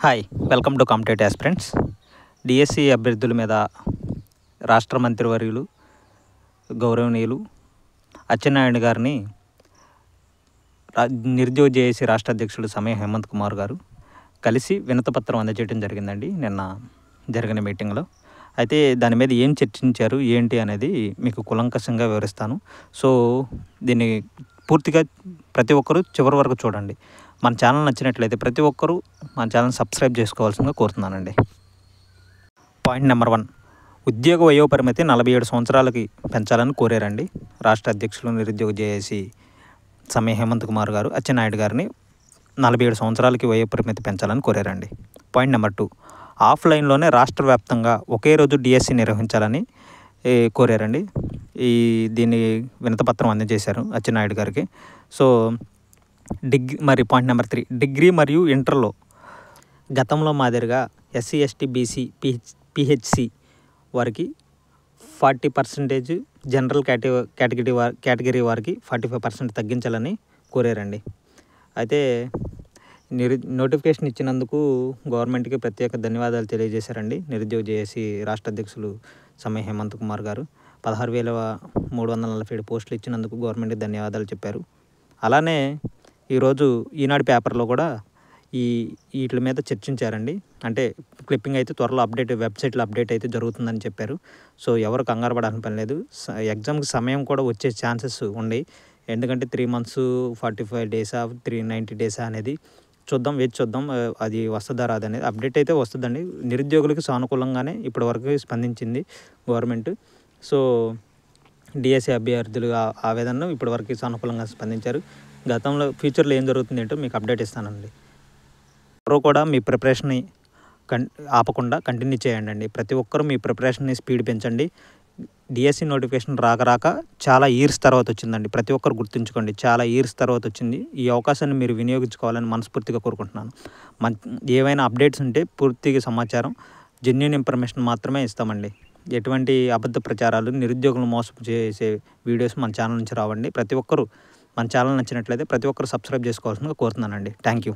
Hi welcome to competitive aspirants. DSC అభ్యర్థుల మీద రాష్ట్ర మంత్రివర్యులు గౌరవనీయులు అచ్చెన్నాయుడు గారిని నిరుద్యోగ జేఏసీ రాష్ట్ర అధ్యక్షుడు సమయం హేమంత్ కుమార్ గారు కలిసి వినతిపత్రం అందజేయడం జరిగిందండి నిన్న జరిగిన మీటింగ్లో. అయితే దాని మీద ఏం చర్చించారు ఏంటి అనేది మీకు కులంకషంగా వివరిస్తాను. సో దీన్ని పూర్తిగా ప్రతి ఒక్కరూ చివరి వరకు చూడండి. మన ఛానల్ నచ్చినట్లయితే ప్రతి ఒక్కరూ మన ఛానల్ సబ్స్క్రైబ్ చేసుకోవాల్సిందిగా కోరుతున్నానండి. పాయింట్ నెంబర్ 1, ఉద్యోగ వయోపరిమితి 47 సంవత్సరాలకి పెంచాలని కోరారండి రాష్ట్ర అధ్యక్షులు నిరుద్యోగ జేఏసీ సమయ హేమంత్ కుమార్ గారు అచ్చెన్నాయుడు గారిని 47 సంవత్సరాలకి వయోపరిమితి పెంచాలని కోరారండి. పాయింట్ నెంబర్ 2, ఆఫ్లైన్లోనే రాష్ట్ర వ్యాప్తంగా ఒకే రోజు డిఎస్సి నిర్వహించాలని కోరారండి. దీన్ని వినతిపత్రం అందజేశారు అచ్చెన్నాయుడు గారికి. సో పాయింట్ నెంబర్ 3, డిగ్రీ మరియు ఇంటర్లో గతంలో మాదిరిగా ఎస్సీ ఎస్టీ బీసీ పిహెచ్సి వారికి 40%, జనరల్ కేటగిరీ వారికి 45% తగ్గించాలని కోరారండి. అయితే నోటిఫికేషన్ ఇచ్చినందుకు గవర్నమెంట్కి ప్రత్యేక ధన్యవాదాలు తెలియజేశారండి నిరుద్యోగ జేఏసీ రాష్ట్ర అధ్యక్షులు సమయ హేమంత్ కుమార్ గారు. 16,347 పోస్టులు ఇచ్చినందుకు గవర్నమెంట్కి ధన్యవాదాలు చెప్పారు. అలానే ఈరోజు ఈనాడు పేపర్లో కూడా వీటి మీద చర్చించారండి. అంటే క్లిప్పింగ్ అయితే త్వరలో వెబ్సైట్లో అప్డేట్ అయితే జరుగుతుందని చెప్పారు. సో ఎవరు కంగారు పడాల్సిన పని లేదు. ఎగ్జామ్కి సమయం కూడా వచ్చే ఛాన్సెస్ ఉన్నాయి. ఎందుకంటే 3 months 45 days 390 days అనేది వేచి చూద్దాం అది వస్తుందా రాదనేది. అప్డేట్ అయితే వస్తుందండి. నిరుద్యోగులకి సానుకూలంగానే ఇప్పటివరకు స్పందించింది గవర్నమెంట్. సో డిఎస్సి అభ్యర్థులు ఆవేదనను ఇప్పటివరకు సానుకూలంగా స్పందించారు. గతంలో ఫ్యూచర్లో ఏం జరుగుతుంది ఏంటో మీకు అప్డేట్ ఇస్తానండి. ఎవరు కూడా మీ ప్రిపరేషన్ని ఆపకుండా కంటిన్యూ చేయండి. ప్రతి ఒక్కరూ మీ ప్రిపరేషన్ని స్పీడ్ పెంచండి. డిఎస్సి నోటిఫికేషన్ రాక చాలా ఇయర్స్ తర్వాత వచ్చిందండి. ప్రతి ఒక్కరు గుర్తుంచుకోండి, చాలా ఇయర్స్ తర్వాత వచ్చింది. ఈ అవకాశాన్ని మీరు వినియోగించుకోవాలని మనస్ఫూర్తిగా కోరుకుంటున్నాను. ఏవైనా అప్డేట్స్ ఉంటే పూర్తిగా సమాచారం, జెన్యూన్ ఇన్ఫర్మేషన్ మాత్రమే ఇస్తామండి. ఎటువంటి అబద్ధ ప్రచారాలు, నిరుద్యోగులను మోసం చేసే వీడియోస్ మన ఛానల్ నుంచి రావండి. ప్రతి ఒక్కరూ మన ఛానల్ నచ్చినట్లయితే ప్రతి ఒక్కరు సబ్స్క్రైబ్ చేసుకోవాల్సిందిగా కోరుతున్నానండి. Thank you.